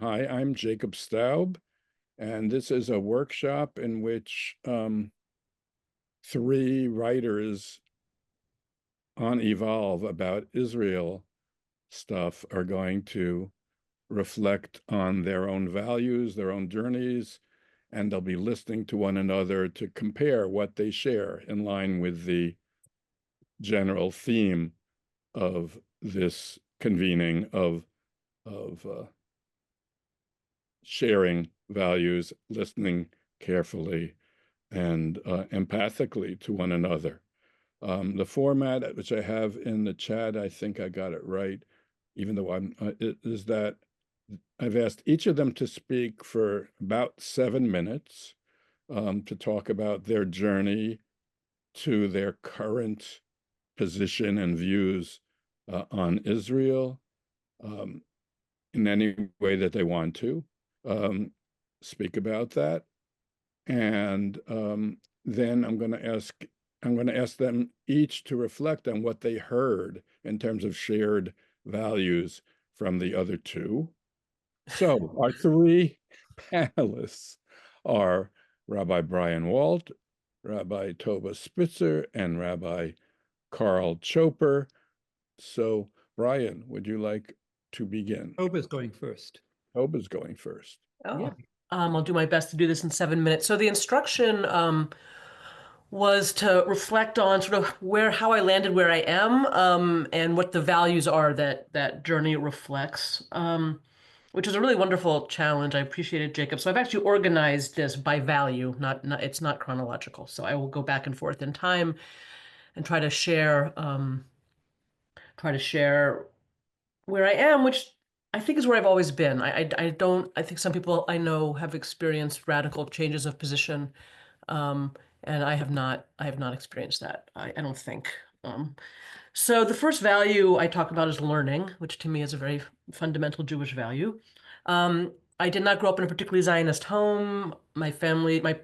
Hi, I'm Jacob Staub, and this is a workshop in which three writers on Evolve about Israel stuff are going to reflect on their own values, their own journeys, and they'll be listening to one another to compare what they share in line with the general theme of this convening of sharing values, listening carefully, and empathically to one another. The format which I have in the chat, I think I got it right, even though is that I've asked each of them to speak for about 7 minutes to talk about their journey to their current position and views on Israel in any way that they want to speak about that. And then I'm going to ask them each to reflect on what they heard in terms of shared values from the other two. So our three panelists are Rabbi Brian Walt, Rabbi Tova Spitzer, and Rabbi Carl Choper. So Brian, would you like to begin? Toba's going first. Toba's going first. Oh, Yeah. I'll do my best to do this in 7 minutes. So the instruction was to reflect on sort of how I landed where I am, and what the values are that journey reflects, which is a really wonderful challenge. I appreciate it, Jacob. So I've actually organized this by value, not it's not chronological. So I will go back and forth in time and try to share where I am, which I think is where I've always been. I think some people I know have experienced radical changes of position, and I have not experienced that. I don't think. So the first value I talk about is learning, which to me is a very fundamental Jewish value. I did not grow up in a particularly Zionist home. My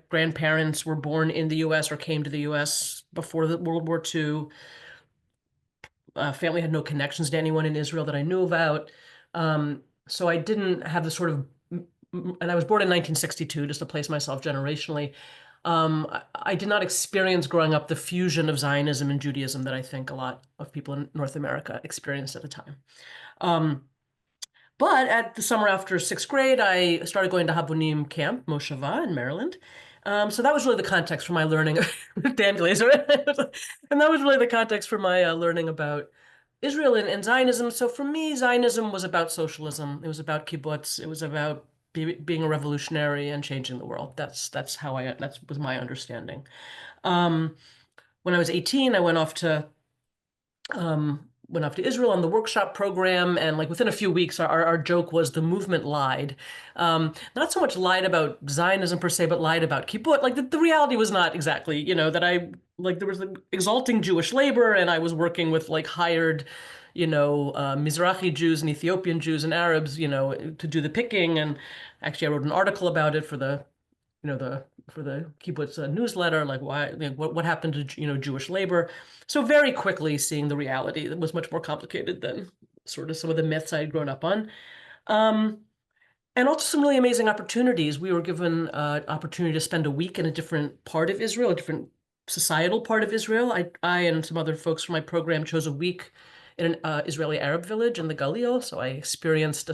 grandparents were born in the U.S. or came to the U.S. before the World War II. Family had no connections to anyone in Israel that I knew about. So I didn't have the sort of, and I was born in 1962, just to place myself generationally. I did not experience growing up the fusion of Zionism and Judaism that I think a lot of people in North America experienced at the time. But at the summer after 6th grade, I started going to Habonim Camp, Moshava in Maryland. So that was really the context for my learning. Dan Glazer. And that was really the context for my learning about Israel and Zionism. So for me, Zionism was about socialism. It was about kibbutz. It was about being a revolutionary and changing the world. That was my understanding. When I was 18, I went off to Israel on the workshop program, and like within a few weeks, our joke was the movement lied. Not so much lied about Zionism per se, but lied about kibbutz. Like the reality was not exactly, that there was exalting Jewish labor, and I was working with like hired, Mizrahi Jews and Ethiopian Jews and Arabs, to do the picking. And actually, I wrote an article about it for the kibbutz newsletter, like what happened to Jewish labor. So very quickly seeing the reality that was much more complicated than sort of some of the myths I had grown up on. And also some really amazing opportunities. We were given an opportunity to spend a week in a different part of Israel, a different societal part of Israel. I and some other folks from my program chose a week in an Israeli Arab village in the Galil. So I experienced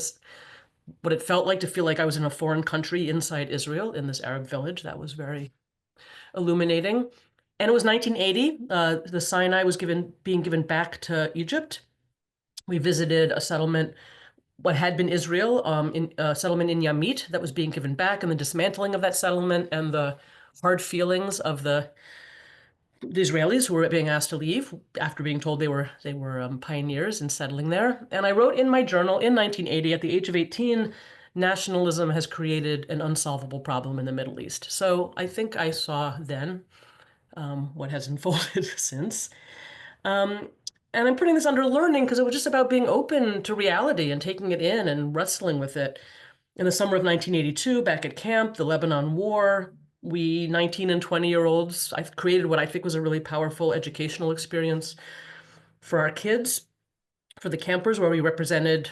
what it felt like to feel like I was in a foreign country inside Israel in this Arab village. That was very illuminating. And it was 1980. The Sinai was being given back to Egypt. We visited a settlement, what had been Israel, in a settlement in Yamit that was being given back, and the dismantling of that settlement and the hard feelings of the Israelis who were being asked to leave after being told they were pioneers in settling there. And I wrote in my journal in 1980, at the age of 18, nationalism has created an unsolvable problem in the Middle East. So I think I saw then what has unfolded since. And I'm putting this under learning because it was just about being open to reality and taking it in and wrestling with it. In the summer of 1982, back at camp, the Lebanon War, we 19 and 20-year-olds, I've created what I think was a really powerful educational experience for our kids, for the campers, where we represented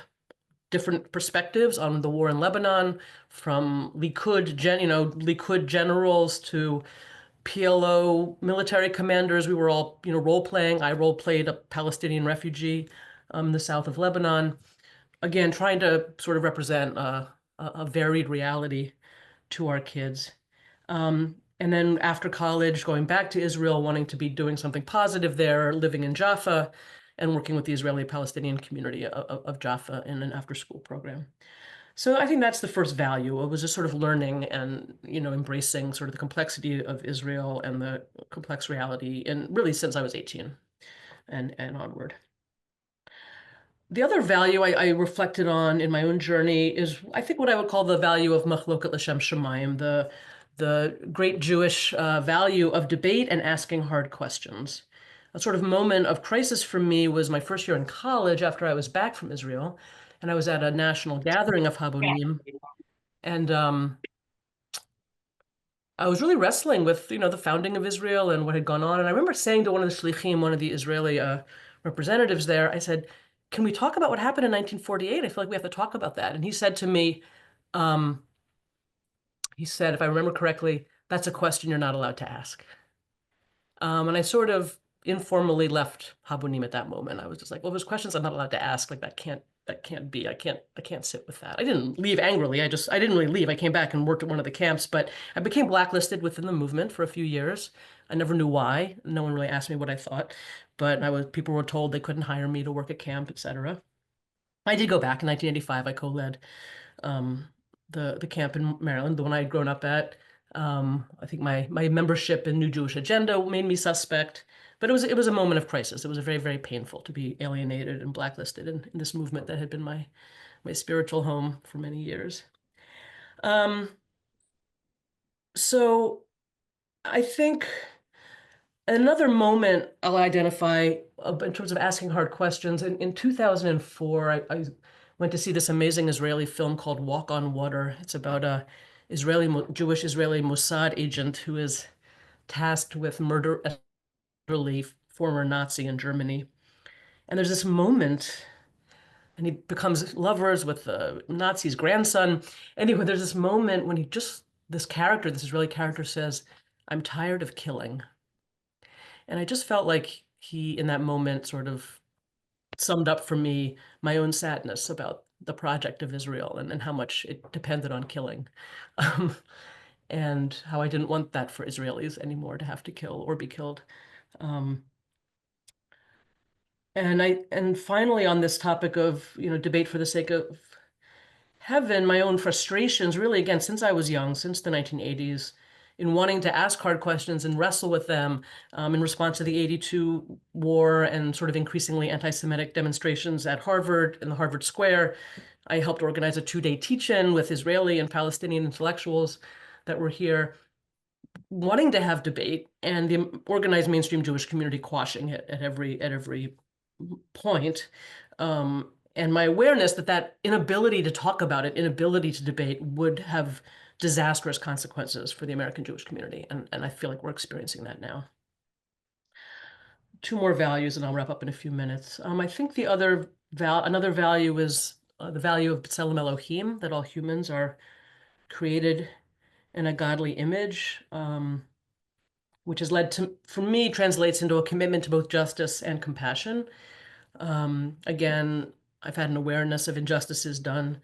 different perspectives on the war in Lebanon, from Likud generals to PLO military commanders. We were all, role playing. I role played a Palestinian refugee in the south of Lebanon. Again, trying to sort of represent a varied reality to our kids. And then after college, going back to Israel, wanting to be doing something positive there, living in Jaffa, and working with the Israeli-Palestinian community of Jaffa in an after-school program. So I think that's the first value. It was just sort of learning and, embracing sort of the complexity of Israel and the complex reality, and really since I was 18 and onward. The other value I reflected on in my own journey is, I think, what I would call the value of machloket l'shem shamayim, the great Jewish value of debate and asking hard questions. A sort of moment of crisis for me was my first year in college after I was back from Israel, and I was at a national gathering of Habonim, and I was really wrestling with, the founding of Israel and what had gone on. And I remember saying to one of the shlichim, one of the Israeli representatives there, I said, "Can we talk about what happened in 1948? I feel like we have to talk about that." And he said to me, if I remember correctly, "That's a question you're not allowed to ask." And I sort of informally left Habonim at that moment. I was just like, well, there's questions I'm not allowed to ask. Like that can't be. I can't sit with that. I didn't leave angrily. I didn't really leave. I came back and worked at one of the camps, but I became blacklisted within the movement for a few years. I never knew why. No one really asked me what I thought, but people were told they couldn't hire me to work at camp, etc. I did go back in 1985. I co-led the camp in Maryland, the one I had grown up at. I think my membership in New Jewish Agenda made me suspect, but it was a moment of crisis. It was very, very painful to be alienated and blacklisted in this movement that had been my spiritual home for many years. So I think another moment I'll identify in terms of asking hard questions. In 2004, I went to see this amazing Israeli film called Walk on Water. It's about a Jewish Israeli Mossad agent who is tasked with murder an elderly former Nazi in Germany. And there's this moment, and he becomes lovers with the Nazi's grandson. Anyway, there's this moment when this Israeli character says, "I'm tired of killing." And I just felt like he, in that moment, sort of summed up for me my own sadness about the project of Israel and how much it depended on killing. And how I didn't want that for Israelis anymore, to have to kill or be killed. And finally, on this topic of, debate for the sake of heaven, my own frustrations, really, again, since I was young, since the 1980s, in wanting to ask hard questions and wrestle with them in response to the 82 war and sort of increasingly anti-Semitic demonstrations at Harvard, in the Harvard Square. I helped organize a 2-day teach-in with Israeli and Palestinian intellectuals that were here, wanting to have debate, and the organized mainstream Jewish community quashing it at every point. And my awareness that inability to talk about it, inability to debate, would have disastrous consequences for the American Jewish community. And I feel like we're experiencing that now. 2 more values, and I'll wrap up in a few minutes. I think the another value is the value of B'Tselem Elohim, that all humans are created in a godly image, which has led to, for me, translates into a commitment to both justice and compassion. Again, I've had an awareness of injustices done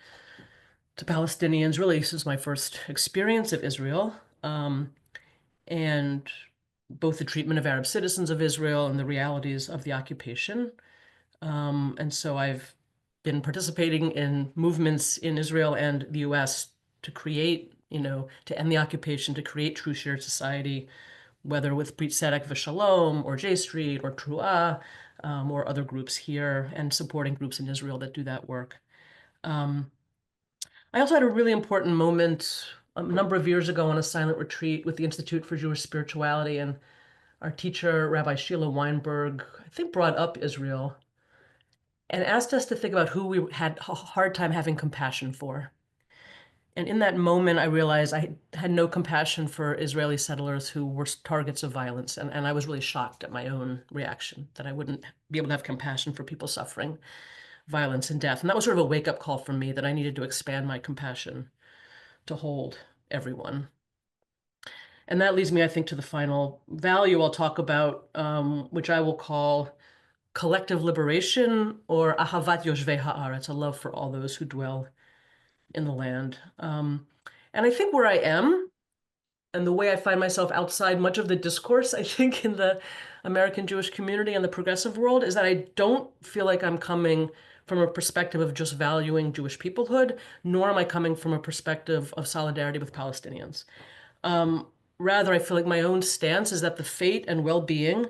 to Palestinians really since my first experience of Israel, and both the treatment of Arab citizens of Israel and the realities of the occupation. And so I've been participating in movements in Israel and the US to create, to end the occupation, to create true shared society, whether with Brit Tzedek V'Shalom or J Street or Truah, or other groups here, and supporting groups in Israel that do that work. I also had a really important moment a number of years ago on a silent retreat with the Institute for Jewish Spirituality, and our teacher, Rabbi Sheila Weinberg, I think, brought up Israel and asked us to think about who we had a hard time having compassion for. And in that moment, I realized I had no compassion for Israeli settlers who were targets of violence. And I was really shocked at my own reaction, that I wouldn't be able to have compassion for people suffering violence and death. And that was sort of a wake-up call for me that I needed to expand my compassion to hold everyone. And that leads me, I think, to the final value I'll talk about, which I will call collective liberation, or ahavat yoshvei haaretz, a love for all those who dwell in the land. And I think where I am and the way I find myself outside much of the discourse, I think, in the American Jewish community and the progressive world, is that I don't feel like I'm coming from a perspective of just valuing Jewish peoplehood, nor am I coming from a perspective of solidarity with Palestinians. Rather, I feel like my own stance is that the fate and well-being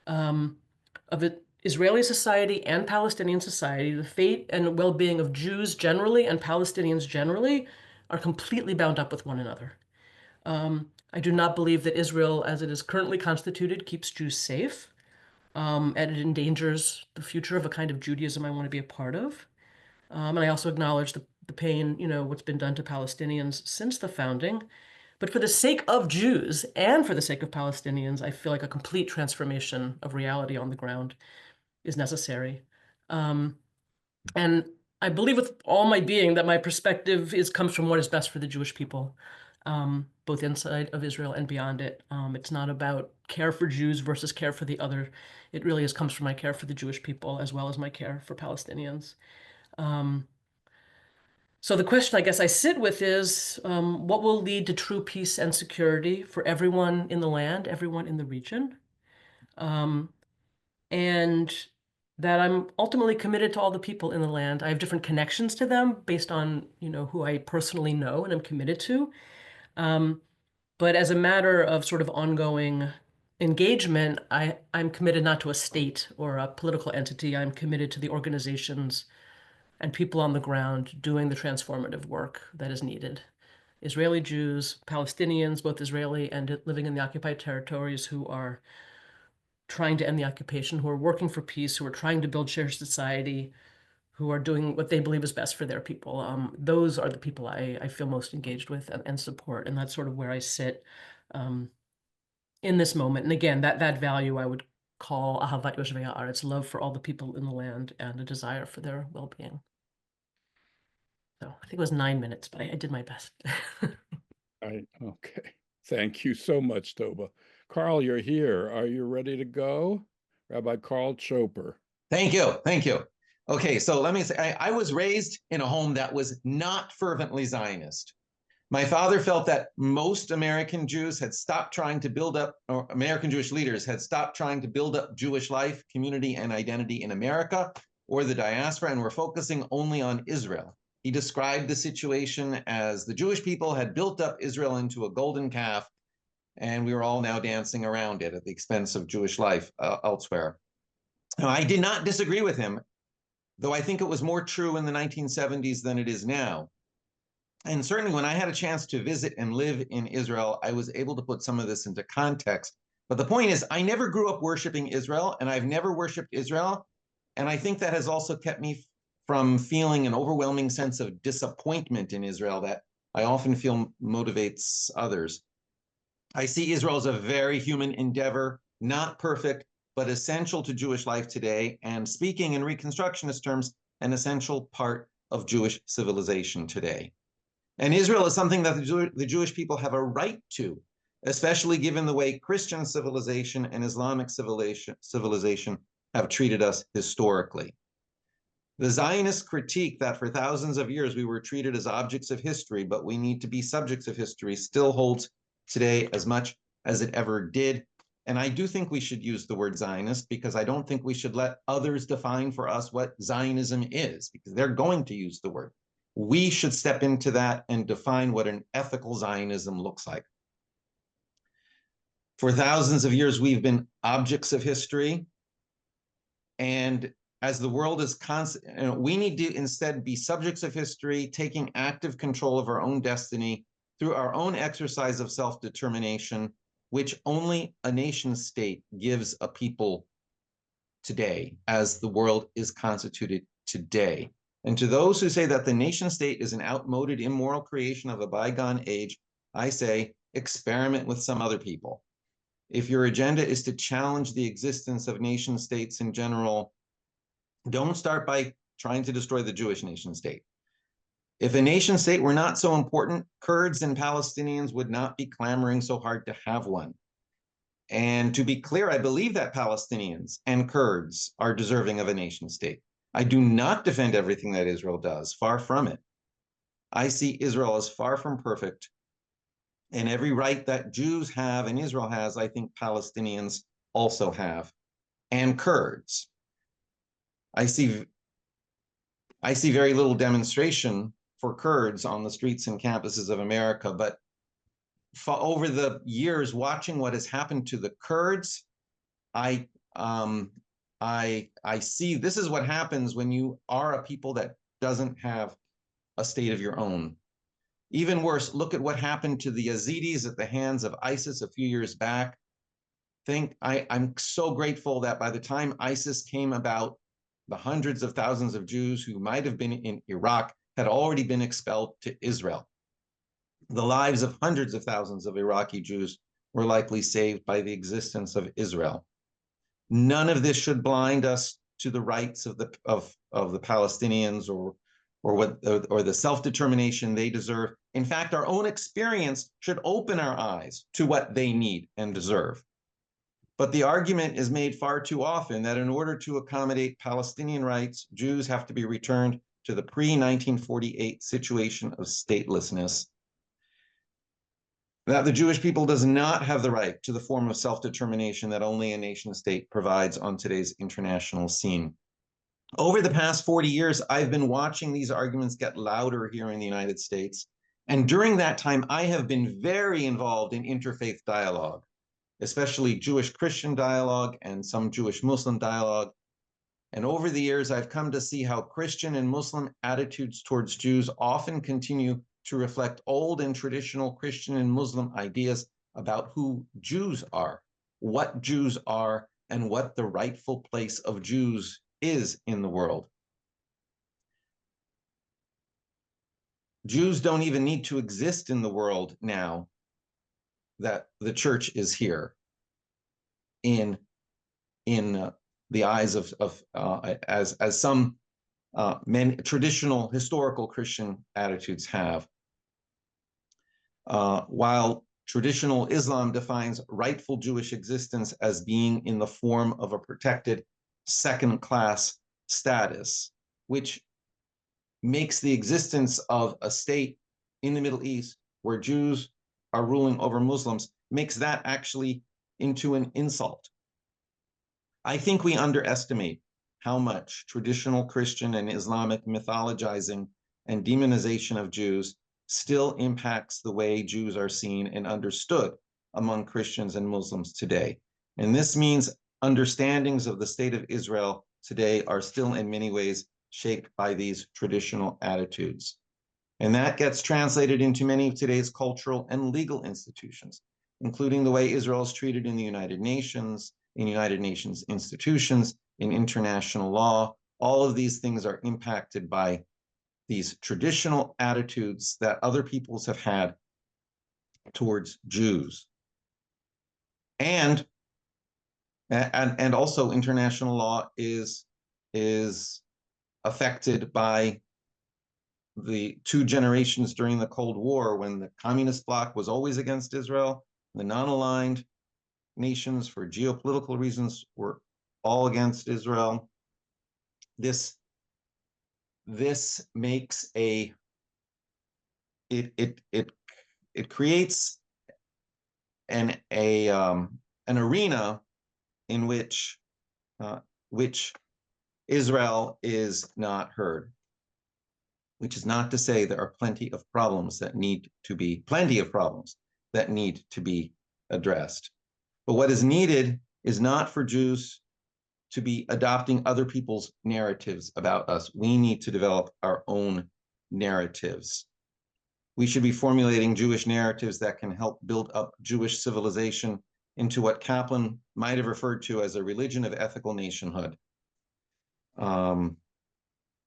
of Israeli society and Palestinian society, the fate and well-being of Jews generally and Palestinians generally, are completely bound up with one another. I do not believe that Israel, as it is currently constituted, keeps Jews safe, and it endangers the future of a kind of Judaism I want to be a part of. And I also acknowledge the pain, what's been done to Palestinians since the founding. But for the sake of Jews and for the sake of Palestinians, I feel like a complete transformation of reality on the ground is necessary. And I believe with all my being that my perspective comes from what is best for the Jewish people, both inside of Israel and beyond it. It's not about care for Jews versus care for the other. It really comes from my care for the Jewish people as well as my care for Palestinians. So the question I guess I sit with is, what will lead to true peace and security for everyone in the land, everyone in the region? And that I'm ultimately committed to all the people in the land. I have different connections to them based on, who I personally know and am committed to. But as a matter of sort of ongoing engagement, I'm committed not to a state or a political entity. I'm committed to the organizations and people on the ground doing the transformative work that is needed. Israeli Jews, Palestinians, both Israeli and living in the occupied territories, who are trying to end the occupation, who are working for peace, who are trying to build shared society, who are doing what they believe is best for their people. Those are the people I feel most engaged with and support. And that's sort of where I sit in this moment. And again, that value I would call ahavat yoshvei haaretz, love for all the people in the land and a desire for their well-being. So I think it was 9 minutes, but I did my best. Okay. Thank you so much, Toba. Carl, you're here. Are you ready to go? Rabbi Carl Chopur. Thank you. Thank you. Okay, so let me say, I was raised in a home that was not fervently Zionist. My father felt that most American Jews had stopped trying to build up, or American Jewish leaders had stopped trying to build up Jewish life, community, and identity in America or the diaspora, and were focusing only on Israel. He described the situation as the Jewish people had built up Israel into a golden calf, and we were all now dancing around it at the expense of Jewish life elsewhere. Now, I did not disagree with him, though I think it was more true in the 1970s than it is now. And certainly when I had a chance to visit and live in Israel, I was able to put some of this into context. But the point is, I never grew up worshiping Israel, and I've never worshiped Israel. And I think that has also kept me from feeling an overwhelming sense of disappointment in Israel that I often feel motivates others. I see Israel as a very human endeavor, not perfect, but essential to Jewish life today, and speaking in Reconstructionist terms, an essential part of Jewish civilization today. And Israel is something that the Jewish people have a right to, especially given the way Christian civilization and Islamic civilization have treated us historically. The Zionist critique that for thousands of years we were treated as objects of history, but we need to be subjects of history, still holds today as much as it ever did. And I do think we should use the word Zionist, because I don't think we should let others define for us what Zionism is, because they're going to use the word. We should step into that and define what an ethical Zionism looks like. For thousands of years, we've been objects of history. And as the world is constant, we need to instead be subjects of history, taking active control of our own destiny through our own exercise of self-determination, which only a nation state gives a people today, as the world is constituted today. And to those who say that the nation state is an outmoded, immoral creation of a bygone age, I say, experiment with some other people. If your agenda is to challenge the existence of nation states in general, don't start by trying to destroy the Jewish nation state. If a nation state were not so important, Kurds and Palestinians would not be clamoring so hard to have one. And to be clear, I believe that Palestinians and Kurds are deserving of a nation state. I do not defend everything that Israel does, far from it. I see Israel as far from perfect. And every right that Jews have and Israel has, I think Palestinians also have, and Kurds. I see very little demonstration for Kurds on the streets and campuses of America, but over the years, watching what has happened to the Kurds, I see this is what happens when you are a people that doesn't have a state of your own. Even worse, look at what happened to the Yazidis at the hands of ISIS a few years back. I'm so grateful that by the time ISIS came about, the hundreds of thousands of Jews who might have been in Iraq had already been expelled to Israel. The lives of hundreds of thousands of Iraqi Jews were likely saved by the existence of Israel. None of this should blind us to the rights of the Palestinians or the self-determination they deserve. In fact, our own experience should open our eyes to what they need and deserve. But the argument is made far too often that in order to accommodate Palestinian rights, Jews have to be returned to the pre-1948 situation of statelessness. That the Jewish people does not have the right to the form of self-determination that only a nation state provides on today's international scene. Over the past 40 years, I've been watching these arguments get louder here in the United States. And during that time, I have been very involved in interfaith dialogue, especially Jewish-Christian dialogue and some Jewish-Muslim dialogue. And over the years, I've come to see how Christian and Muslim attitudes towards Jews often continue to reflect old and traditional Christian and Muslim ideas about who Jews are, what Jews are, and what the rightful place of Jews is in the world. Jews don't even need to exist in the world now that the church is here in the eyes of as some traditional historical Christian attitudes have. While traditional Islam defines rightful Jewish existence as being in the form of a protected second-class status, which makes the existence of a state in the Middle East where Jews are ruling over Muslims, makes that actually into an insult. I think we underestimate how much traditional Christian and Islamic mythologizing and demonization of Jews still impacts the way Jews are seen and understood among Christians and Muslims today. And this means understandings of the state of Israel today are still in many ways shaped by these traditional attitudes. And that gets translated into many of today's cultural and legal institutions, including the way Israel is treated in the United Nations, in United Nations institutions, in international law. All of these things are impacted by these traditional attitudes that other peoples have had towards Jews. And also international law is affected by the two generations during the Cold War, when the communist bloc was always against Israel, the non-aligned nations for geopolitical reasons were all against Israel. This makes it creates an arena in which Israel is not heard, which is not to say there are plenty of problems that need to be addressed. But what is needed is not for Jews to be adopting other people's narratives about us. We need to develop our own narratives. We should be formulating Jewish narratives that can help build up Jewish civilization into what Kaplan might have referred to as a religion of ethical nationhood,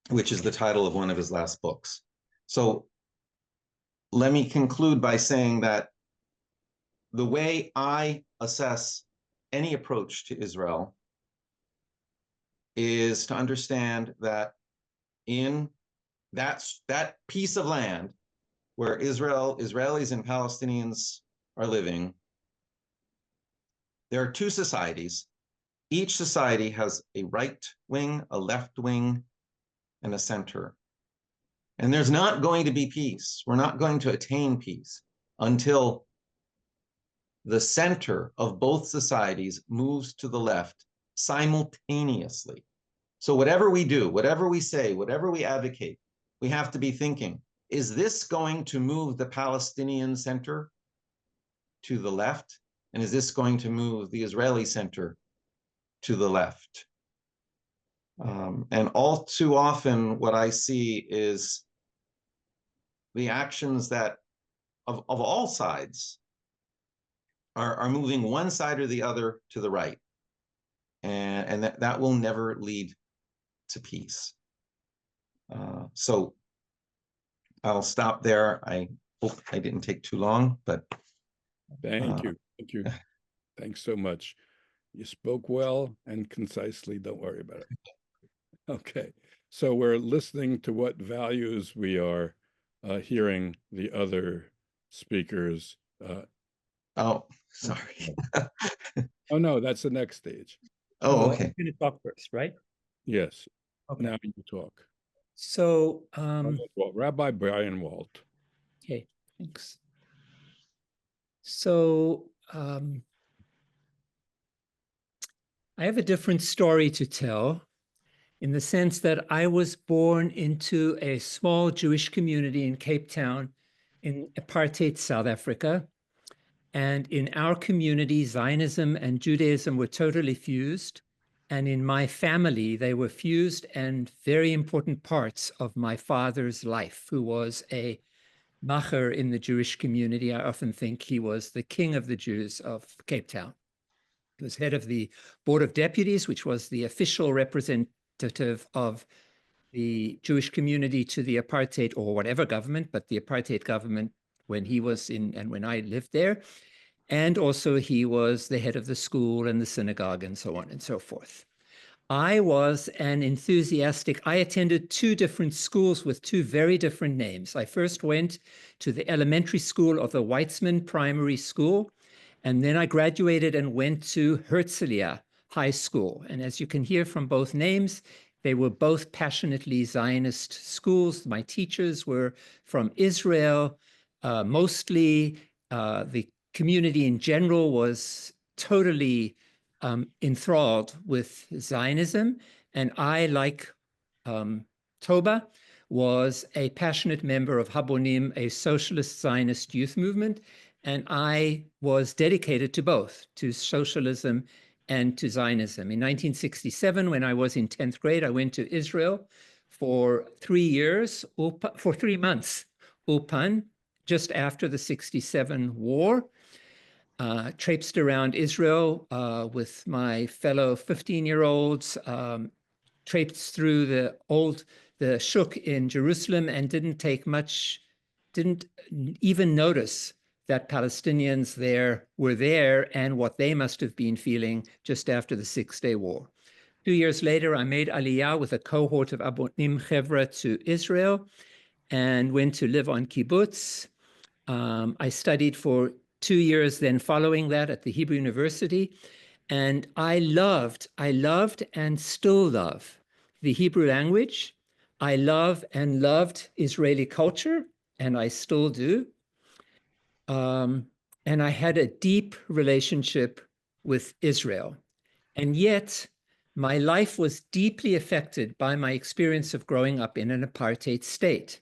which is the title of one of his last books. So let me conclude by saying that the way I assess any approach to Israel is to understand that in that piece of land where Israelis and Palestinians are living, there are two societies. Each society has a right wing, a left wing, and a center. And there's not going to be peace. We're not going to attain peace until the center of both societies moves to the left simultaneously. So whatever we do, whatever we say, whatever we advocate, we have to be thinking, is this going to move the Palestinian center to the left? And is this going to move the Israeli center to the left? And all too often, what I see is the actions that of all sides are moving one side or the other to the right. And that will never lead to peace. So I'll stop there. I hope I didn't take too long, but Thank you. Thank you. Thanks so much. You spoke well and concisely. Don't worry about it. Okay. So we're listening to what values we are hearing the other speakers. oh, sorry. Oh, no, that's the next stage. Oh, okay. I'm going to talk first, right? Yes. Okay. Now you talk. So, Well, Rabbi Brian Walt. okay, thanks. So, I have a different story to tell in the sense that I was born into a small Jewish community in Cape Town in apartheid South Africa. And in our community, Zionism and Judaism were totally fused. And in my family, they were fused and very important parts of my father's life, who was a macher in the Jewish community. I often think he was the king of the Jews of Cape Town. He was head of the Board of Deputies, which was the official representative of the Jewish community to the apartheid or whatever government, but the apartheid government when he was in and when I lived there. And also he was the head of the school and the synagogue and so on and so forth. I was an enthusiastic, I attended two different schools with two very different names. I first went to the elementary school of the Weitzman Primary School, and then I graduated and went to Herzliya High School. And as you can hear from both names, they were both passionately Zionist schools. My teachers were from Israel, mostly the community in general was totally enthralled with Zionism. And I, like Toba, was a passionate member of Habonim, a socialist Zionist youth movement. And I was dedicated to both, to socialism and to Zionism. In 1967, when I was in 10th grade, I went to Israel for 3 years, for 3 months, Ulpan, just after the 67 war. Traipsed around Israel with my fellow 15-year-olds, traipsed through the Shuk in Jerusalem and didn't even notice that Palestinians were there and what they must have been feeling just after the Six-Day War. 2 years later, I made Aliyah with a cohort of Abonim Chevra to Israel and went to live on kibbutz. I studied for 2 years then following that at the Hebrew University. And I loved and still love the Hebrew language. I love and loved Israeli culture, and I still do. And I had a deep relationship with Israel. And yet, my life was deeply affected by my experience of growing up in an apartheid state.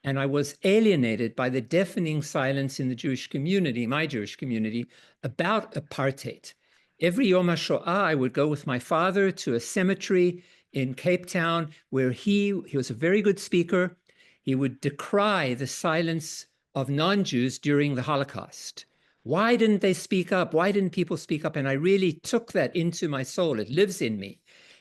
And I was alienated by the deafening silence in the Jewish community, my Jewish community, about apartheid. Every Yom HaShoah, I would go with my father to a cemetery in Cape Town where he was a very good speaker. He would decry the silence of non-Jews during the Holocaust. Why didn't they speak up? Why didn't people speak up? And I really took that into my soul. It lives in me.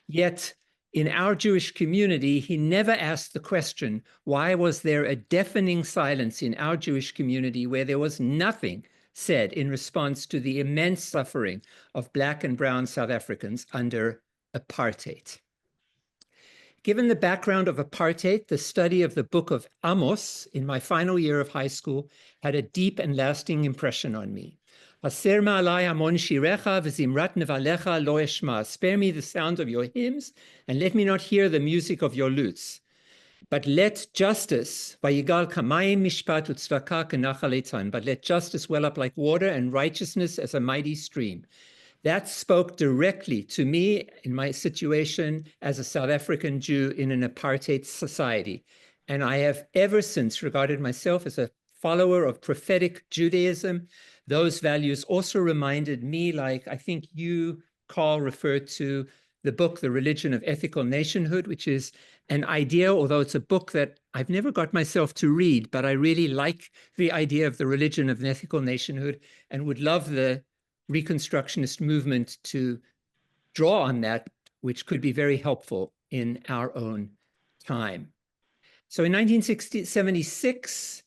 Yet in our Jewish community, he never asked the question, why was there a deafening silence in our Jewish community where there was nothing said in response to the immense suffering of Black and brown South Africans under apartheid? Given the background of apartheid, the study of the book of Amos in my final year of high school had a deep and lasting impression on me. Haser ma'alai hamon shirecha v'zimrat nevalecha lo eshma. Spare me the sound of your hymns, and let me not hear the music of your lutes. But let justice, vayigal kamayim mishpat utzvaka kenachal eitan, but let justice well up like water and righteousness as a mighty stream. That spoke directly to me in my situation as a South African Jew in an apartheid society. And I have ever since regarded myself as a follower of prophetic Judaism. Those values also reminded me, like I think you, Carl, referred to the book, The Religion of Ethical Nationhood, which is an idea, although it's a book that I've never got myself to read, but I really like the idea of the religion of ethical nationhood and would love the Reconstructionist movement to draw on that, which could be very helpful in our own time. So in 1976,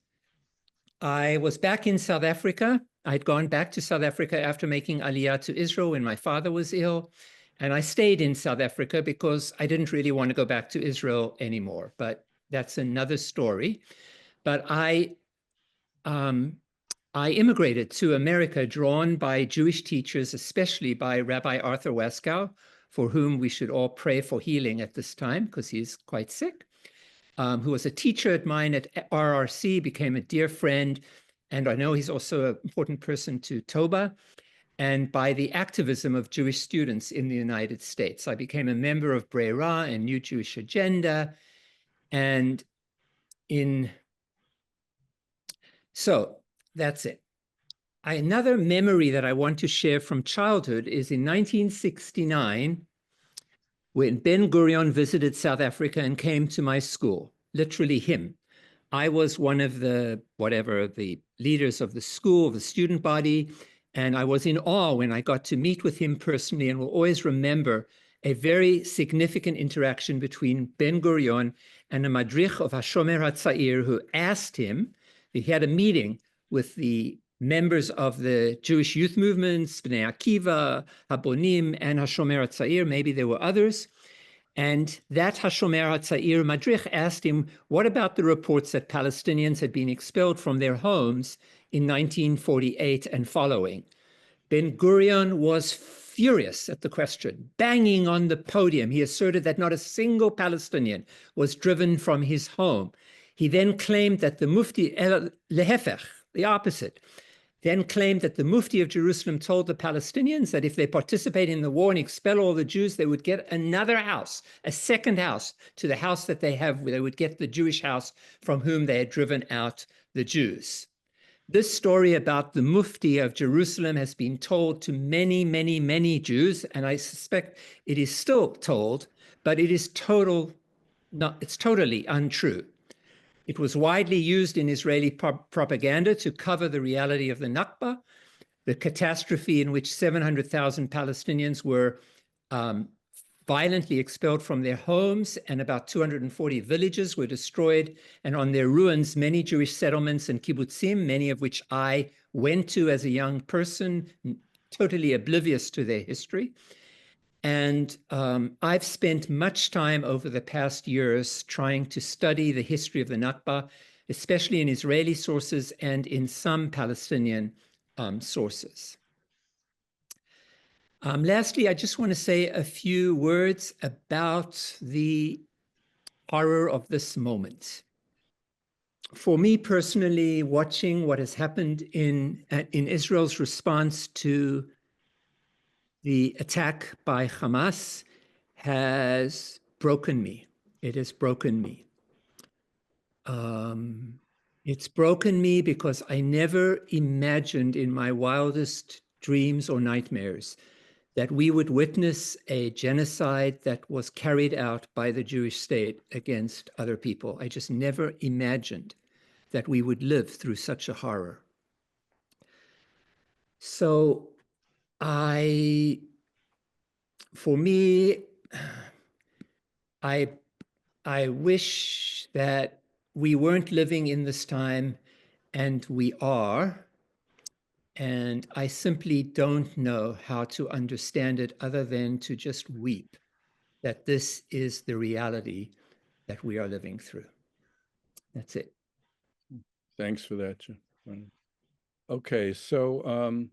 I was back in South Africa. I'd gone back to South Africa after making Aliyah to Israel when my father was ill. And I stayed in South Africa because I didn't really want to go back to Israel anymore, but that's another story. But I immigrated to America, drawn by Jewish teachers, especially by Rabbi Arthur Waskow, for whom we should all pray for healing at this time because he's quite sick, who was a teacher of mine at RRC, became a dear friend. And I know he's also an important person to Toba, and by the activism of Jewish students in the United States. I became a member of Breira and New Jewish Agenda. And so that's it. Another memory that I want to share from childhood is in 1969, when Ben Gurion visited South Africa and came to my school, literally him. I was one of the leaders of the school, the student body, and I was in awe when I got to meet with him personally, and will always remember a very significant interaction between Ben Gurion and a madrich of HaShomer HaTzair who asked him, he had a meeting with the members of the Jewish youth movements, Bnei Akiva, Habonim, and HaShomer HaTzair, maybe there were others. And that HaShomer HaTzair madrich asked him, what about the reports that Palestinians had been expelled from their homes in 1948 and following? Ben Gurion was furious at the question, banging on the podium. He asserted that not a single Palestinian was driven from his home. He then claimed that the Mufti, lehefech, the opposite, then claimed that the Mufti of Jerusalem told the Palestinians that if they participate in the war and expel all the Jews, they would get another house, a second house to the house that they have, where they would get the Jewish house from whom they had driven out the Jews. This story about the Mufti of Jerusalem has been told to many, many, many Jews, and I suspect it is still told, but it is totally untrue. It was widely used in Israeli propaganda to cover the reality of the Nakba, the catastrophe in which 700,000 Palestinians were violently expelled from their homes, and about 240 villages were destroyed, and on their ruins, many Jewish settlements and kibbutzim, many of which I went to as a young person, totally oblivious to their history. And I've spent much time over the past years trying to study the history of the Nakba, especially in Israeli sources and in some Palestinian sources. Lastly, I just want to say a few words about the horror of this moment. For me personally, watching what has happened in Israel's response to the attack by Hamas has broken me. It has broken me. It's broken me because I never imagined in my wildest dreams or nightmares that we would witness a genocide that was carried out by the Jewish state against other people. I just never imagined that we would live through such a horror. So for me, I wish that we weren't living in this time, and we are. And I simply don't know how to understand it other than to just weep. that this is the reality that we are living through. That's it. Thanks for that, John. Okay, so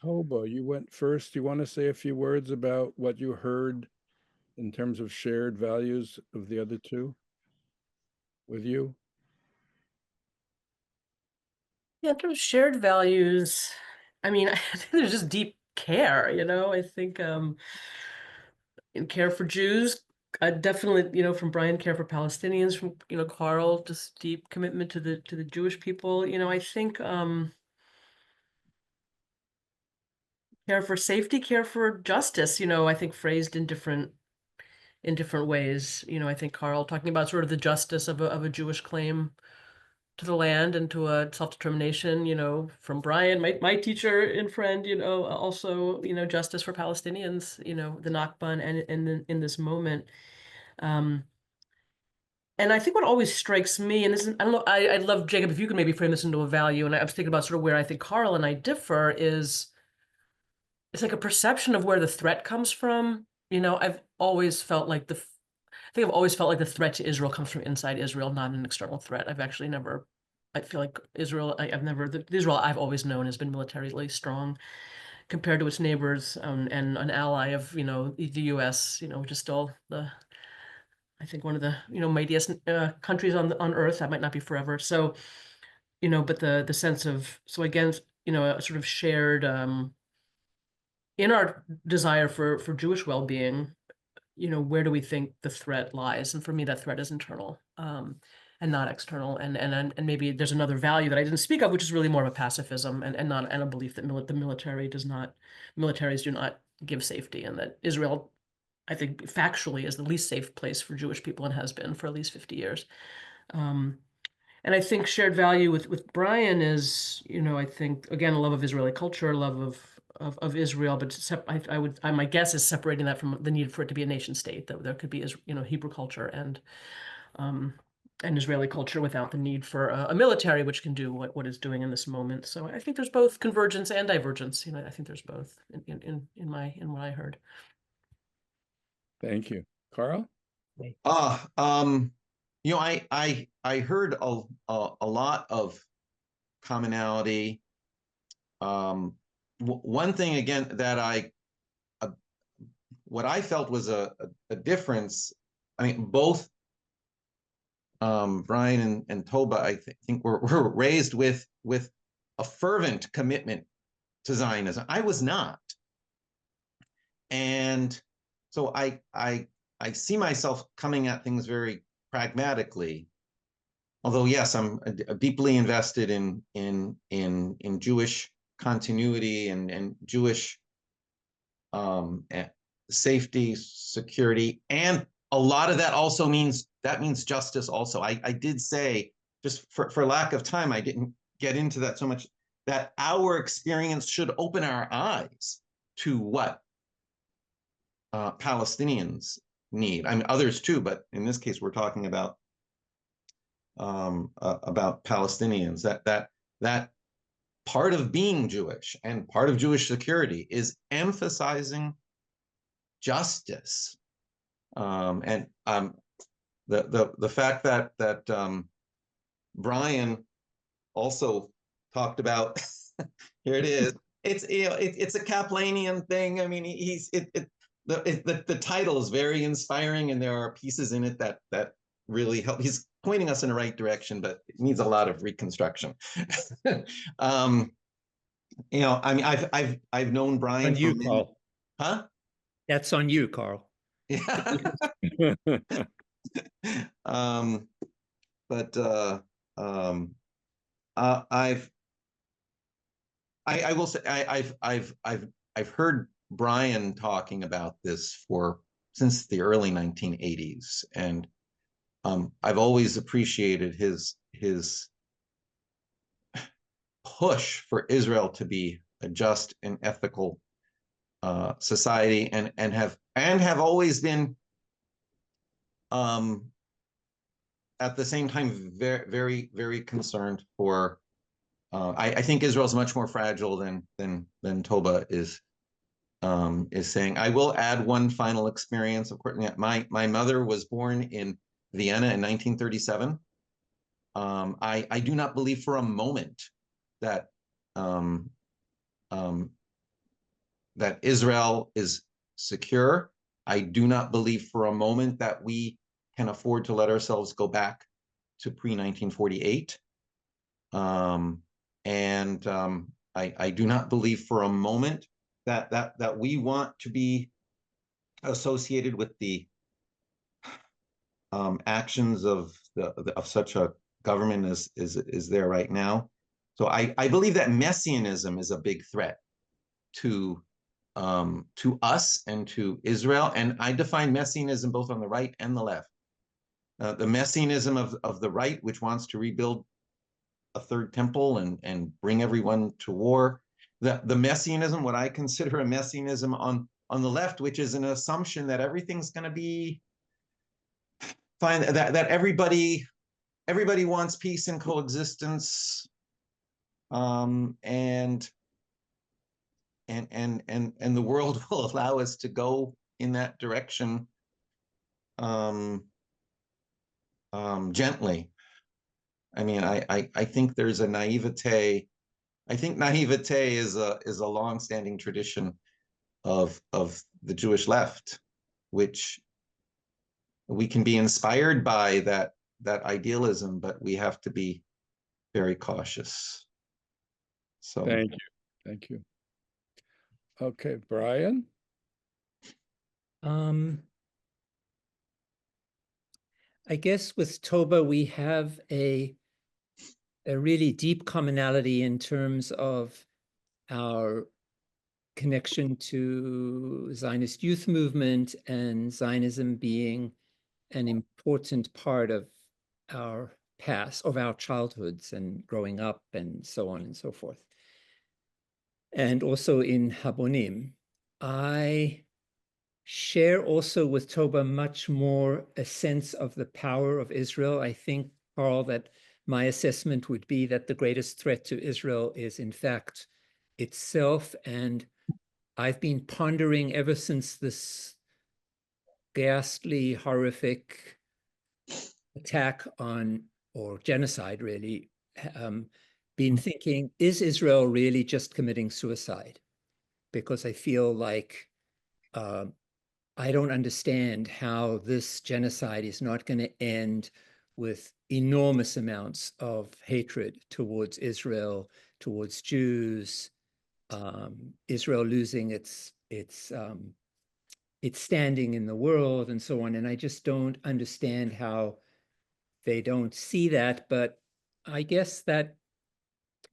Toba, you went first. You want to say a few words about what you heard in terms of shared values of the other two with you? Yeah, in terms of shared values, I mean, I think there's just deep care, I think in care for Jews, definitely, from Brian, care for Palestinians, from, Carl, just deep commitment to the Jewish people. I think care for safety, care for justice, I think phrased in different ways. I think Carl talking about sort of the justice of a Jewish claim to the land and to a self-determination, from Brian, my teacher and friend, also, justice for Palestinians, the Nakba and in this moment. And I think what always strikes me, and this is, I don't know, I'd love, Jacob, if you could maybe frame this into a value, and I was thinking about sort of where I think Carl and I differ is, it's like a perception of where the threat comes from. I've always felt like I've always felt like the threat to Israel comes from inside Israel, not an external threat. I've actually never, I feel like Israel, the Israel I've always known has been militarily strong compared to its neighbors, and an ally of, the US, which is still I think one of the, mightiest countries on earth. That might not be forever. So, but the sense of, so again, a sort of shared, in our desire for Jewish well-being, where do we think the threat lies? And for me, that threat is internal, and not external. And maybe there's another value that I didn't speak of, which is really more of a pacifism and not and a belief that the militaries do not give safety, and that Israel, I think factually, is the least safe place for Jewish people and has been for at least 50 years. And I think shared value with Brian is, I think, again, a love of Israeli culture, love of Israel, but my guess is separating that from the need for it to be a nation state, that there could be, Hebrew culture and Israeli culture without the need for a military, which can do what it's doing in this moment. So I think there's both convergence and divergence. I think there's both in what I heard. Thank you. Carl? I heard a lot of commonality. One thing again that what I felt was a difference. I mean, both Brian and Toba, I think were raised with a fervent commitment to Zionism. I was not, and so I see myself coming at things very pragmatically. Although yes, I'm deeply invested in Jewish continuity and Jewish safety, security, and a lot of that also means justice. Also, I did say, just for lack of time, I didn't get into that so much, that our experience should open our eyes to what Palestinians need. I mean, others too, but in this case, we're talking about Palestinians. That part of being Jewish and part of Jewish security is emphasizing justice, and the fact that Brian also talked about here it is. It's a Kaplanian thing. I mean, the title is very inspiring, and there are pieces in it that really help. He's pointing us in the right direction, but it needs a lot of reconstruction. I mean, I've known Brian. On you, Carl. Huh? That's on you, Carl. Yeah. But I will say I've heard Brian talking about this since the early 1980s, and I've always appreciated his push for Israel to be a just and ethical society, and have always been at the same time very, very, very concerned for. I think Israel's much more fragile than Toba is is saying. I will add one final experience. Of course, my mother was born in Vienna in 1937. I do not believe for a moment that that Israel is secure. I do not believe for a moment that we can afford to let ourselves go back to pre-1948. I do not believe for a moment that we want to be associated with the actions of such a government as is there right now. So I believe that messianism is a big threat to us and to Israel. And I define messianism both on the right and the left. The messianism of the right, which wants to rebuild a third temple and bring everyone to war. The messianism, what I consider a messianism on the left, which is an assumption that everything's going to be fine, that everybody wants peace and coexistence, and the world will allow us to go in that direction gently. I mean, I think there's a naivete. I think naivete is a long-standing tradition of the Jewish left, which we can be inspired by that idealism, but we have to be very cautious. So Thank you. Okay, Brian. I guess with Toba, we have a really deep commonality in terms of our connection to Zionist youth movement and Zionism being an important part of our past, of our childhoods and growing up and so on and so forth. And also in Habonim, I share also with Toba much more a sense of the power of Israel. I think, Carl, that my assessment would be that the greatest threat to Israel is in fact itself. And I've been pondering ever since this ghastly, horrific attack on, or genocide really, been thinking, is Israel really just committing suicide? Because I feel like I don't understand how this genocide is not going to end with enormous amounts of hatred towards Israel, towards Jews, Israel losing its standing in the world and so on. And I just don't understand how they don't see that. But I guess that,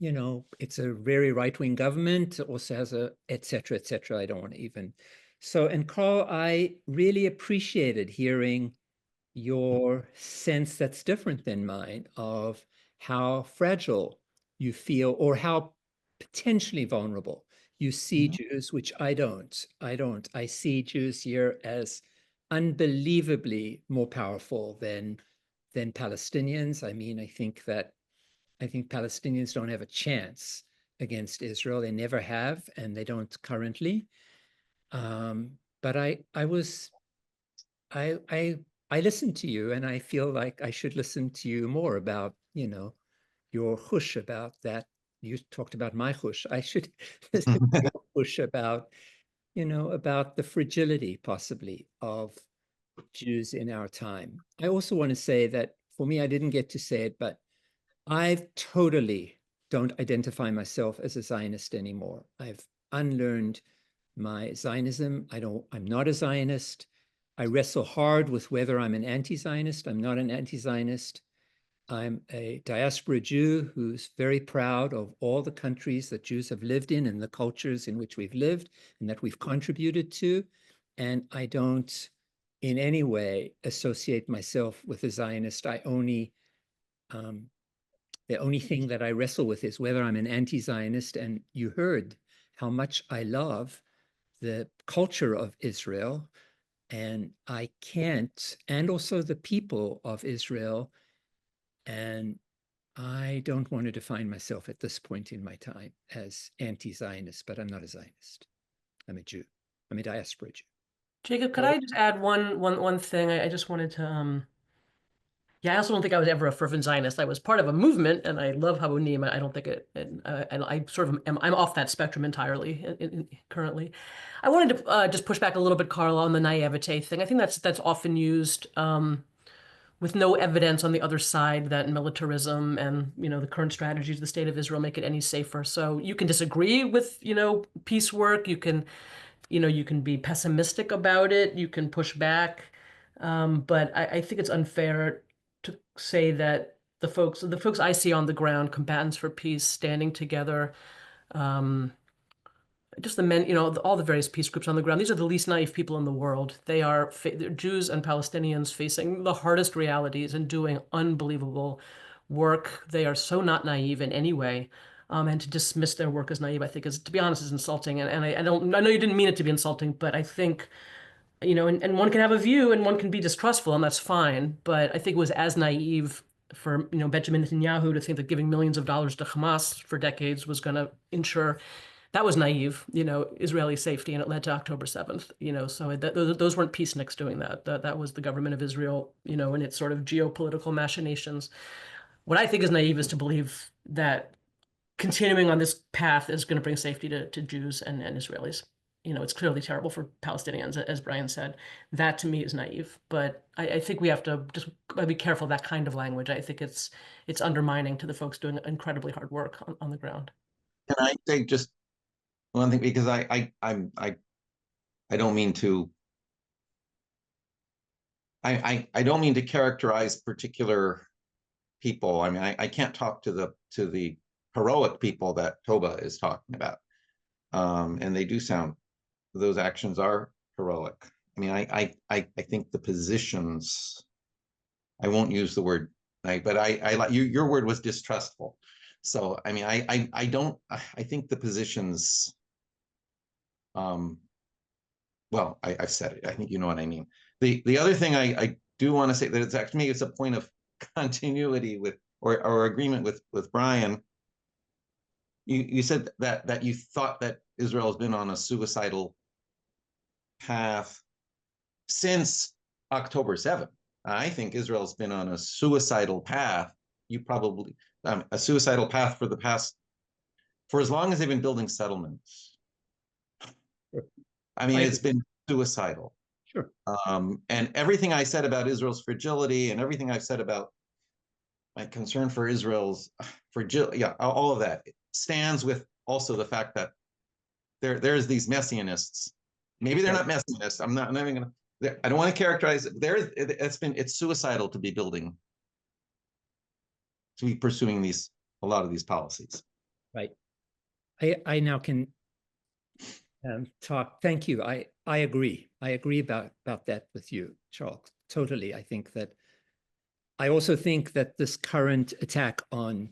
you know, it's a very right-wing government, it also has a et cetera, I don't want to even. So, and Carl, I really appreciated hearing your sense that's different than mine of how fragile you feel or how potentially vulnerable you see Jews, which I don't. I see Jews here as unbelievably more powerful than Palestinians. I mean, I think Palestinians don't have a chance against Israel. They never have, and they don't currently. But I listened to you, and I feel like I should listen to you more about, you know, your hush about that. You talked about my hush. I should listen to your hush about, you know, about the fragility possibly of Jews in our time. I also want to say that for me, I didn't get to say it, but I totally don't identify myself as a Zionist anymore. I've unlearned my Zionism. I'm not a Zionist. I wrestle hard with whether I'm an anti-Zionist. I'm not an anti-Zionist. I'm a diaspora Jew who's very proud of all the countries that Jews have lived in and the cultures in which we've lived and that we've contributed to. And I don't in any way associate myself with a Zionist. The only thing that I wrestle with is whether I'm an anti-Zionist. And you heard how much I love the culture of Israel, and I can't, and also the people of Israel. And I don't want to define myself at this point in my time as anti-Zionist, but I'm not a Zionist. I'm a Jew. I'm a diaspora Jew. Jacob, could I just add one thing? I just wanted to yeah, I also don't think I was ever a fervent Zionist. I was part of a movement, and I love Habonim. I don't think and I sort of I'm off that spectrum entirely currently. I wanted to just push back a little bit, Carla, on the naivete thing. I think that's often used with no evidence on the other side that militarism and the current strategies of the state of Israel make it any safer. So you can disagree with peace work. You can be pessimistic about it. You can push back. But I think it's unfair to say that the folks I see on the ground, combatants for peace, standing together, just the men, all the various peace groups on the ground, these are the least naive people in the world. They're Jews and Palestinians facing the hardest realities and doing unbelievable work. They are so not naive in any way. And to dismiss their work as naive, I think to be honest, is insulting. And I know you didn't mean it to be insulting, but I think, and one can have a view and one can be distrustful, and that's fine. But I think it was as naive for, Benjamin Netanyahu to think that giving millions of dollars to Hamas for decades was going to ensure. That was naive, Israeli safety, and it led to October 7th, so those weren't peaceniks doing that. That was the government of Israel, and its sort of geopolitical machinations. What I think is naive is to believe that continuing on this path is going to bring safety to Jews and Israelis. It's clearly terrible for Palestinians, as Brian said. That to me is naive, but I think we have to just be careful of that kind of language. I think it's undermining to the folks doing incredibly hard work on the ground. Can I say just one thing, because I don't mean to I don't mean to characterize particular people. I mean, I can't talk to the heroic people that Toba is talking about, and they do sound, those actions are heroic. I mean, I think the positions, I won't use the word, but I like your word was distrustful. So I mean, I think the positions. Well, I've said it. I think you know what I mean. The other thing I do want to say, that it's actually, it's a point of continuity with or agreement with Brian. You said that you thought that Israel has been on a suicidal path since October 7th. I think Israel's been on a suicidal path. You probably a suicidal path for as long as they've been building settlements. I mean, it's been suicidal. Sure. And everything I said about Israel's fragility and everything I've said about my concern for Israel's fragility, all of that stands with also the fact that there's these messianists. Maybe they're not messianists. I'm not even gonna. I don't want to characterize it. It's suicidal to be pursuing a lot of these policies. Right. I now can talk. Thank you. I agree. I agree about that with you, Charles. Totally. I also think that this current attack on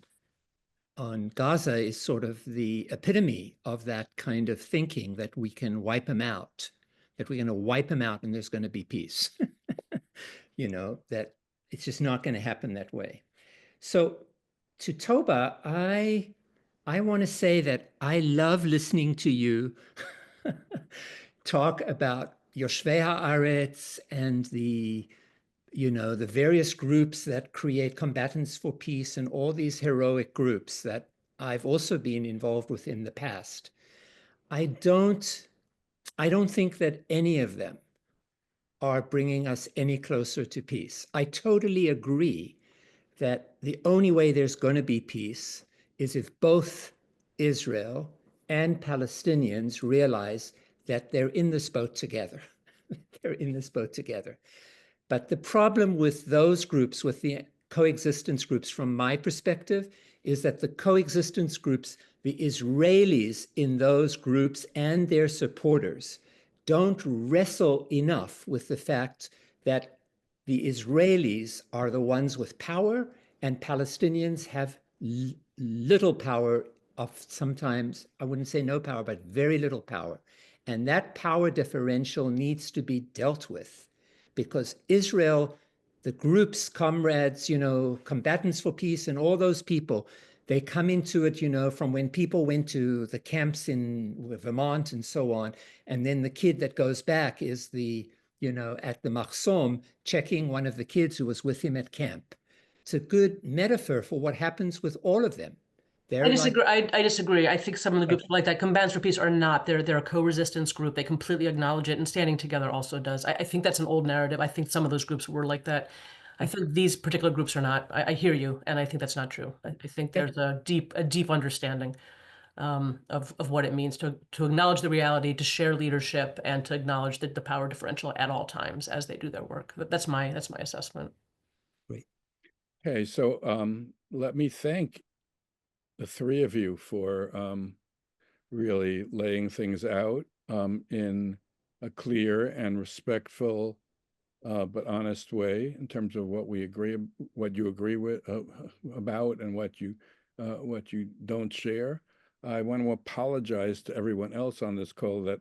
Gaza is sort of the epitome of that kind of thinking, that we can wipe them out, that we're going to wipe them out and there's going to be peace. That it's just not going to happen that way. So to Toba, I want to say that I love listening to you talk about Yoshvei Haaretz and the various groups that create combatants for peace and all these heroic groups that I've also been involved with in the past. I don't think that any of them are bringing us any closer to peace. I totally agree that the only way there's going to be peace is if both Israel and Palestinians realize that they're in this boat together. They're in this boat together. But the problem with those groups, with the coexistence groups, from my perspective, is that the coexistence groups, the Israelis in those groups and their supporters, don't wrestle enough with the fact that the Israelis are the ones with power and Palestinians have little power, of sometimes, I wouldn't say no power, but very little power. And that power differential needs to be dealt with, because Israel, the groups, comrades, combatants for peace and all those people, They come into it, from when people went to the camps in Vermont and so on. And then the kid that goes back is at the Mahsom, checking one of the kids who was with him at camp. It's a good metaphor for what happens with all of them. I disagree. I disagree. I think some of the groups Okay. like that, Combats for Peace, are not. They're a co-resistance group. They completely acknowledge it, and Standing Together also does. I think that's an old narrative. I think some of those groups were like that. I think these particular groups are not. I hear you, and I think that's not true. I think there's a deep understanding of what it means to acknowledge the reality, to share leadership, and to acknowledge the power differential at all times as they do their work. That's my assessment. Great. Okay, so let me thank the three of you for really laying things out in a clear and respectful but honest way in terms of what you agree with about, and what you don't share. I want to apologize to everyone else on this call that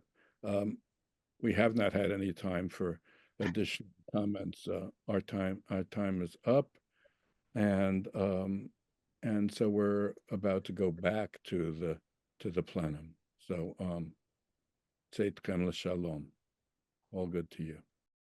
we have not had any time for additional comments. Our time is up, and so we're about to go back to the plenum. So, Tzeit Kem L'Shalom. All good to you.